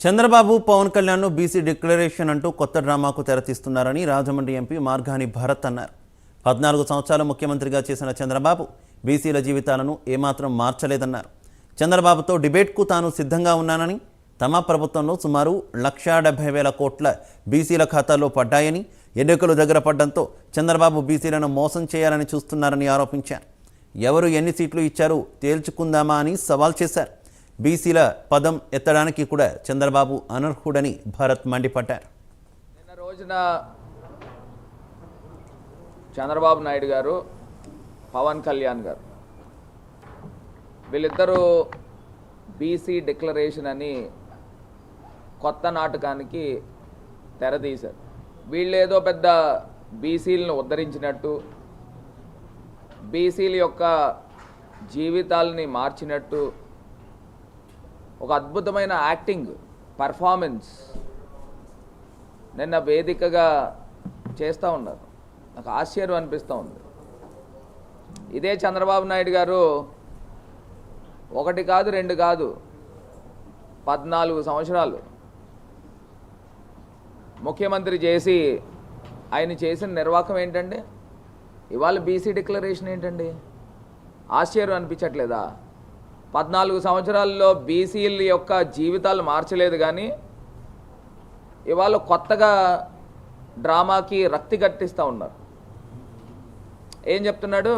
Chandrababu Pawan Kalyan BC declaration అంటూ కొత్త డ్రామాకు తెరతీస్తున్నారని Rajahmundry MP Margani Bharat అన్నారు. 14 సంవత్సరాలు ముఖ్యమంత్రిగా చేసిన చంద్రబాబు బీసీల జీవితాలను ఏమాత్రం మార్చలేదన్నారు. చంద్రబాబుతో డిబేట్కు తాను సిద్ధంగా ఉన్నానని, తమ ప్రభుత్వంలో సుమారు 1,70,000 కోట్ల బీసీల ఖాతాల్లో పడ్డాయని, ఎన్నికలు దగ్గర పడ్డంతో చంద్రబాబు బీసీలను మోసం చేయాలని చూస్తున్నారని ఆరోపించారు. ఎవరు ఎన్ని సీట్లు ఇచ్చారో తేల్చుకుందామా అని సవాల్ చేశారు. బీసీల పదం ఎత్తడానికి కూడా చంద్రబాబు అనర్హుడని భరత్ మండిపడ్డారు. నిన్న రోజున చంద్రబాబు నాయుడు గారు, పవన్ కళ్యాణ్ గారు వీళ్ళిద్దరూ బీసీ డిక్లరేషన్ అని కొత్త నాటకానికి తెరతీశారు. వీళ్ళేదో పెద్ద బీసీలను ఉద్ధరించినట్టు, బీసీల యొక్క జీవితాలని మార్చినట్టు ఒక అద్భుతమైన యాక్టింగ్ పర్ఫార్మెన్స్ నిన్న వేదికగా చేస్తూ ఉన్నారు. నాకు ఆశ్చర్యం అనిపిస్తూ ఉంది. ఇదే చంద్రబాబు నాయుడు గారు 1 కాదు 2 కాదు 14 సంవత్సరాలు ముఖ్యమంత్రి చేసి ఆయన చేసిన నిర్వాహకం ఏంటండి? ఇవాళ బీసీ డిక్లరేషన్ ఏంటండి? ఆశ్చర్యం అనిపించట్లేదా? 14 సంవత్సరాల్లో బీసీల యొక్క జీవితాలు మార్చలేదు, కానీ ఇవాళ కొత్తగా డ్రామాకి రక్తి కట్టిస్తూ ఉన్నారు. ఏం చెప్తున్నాడు?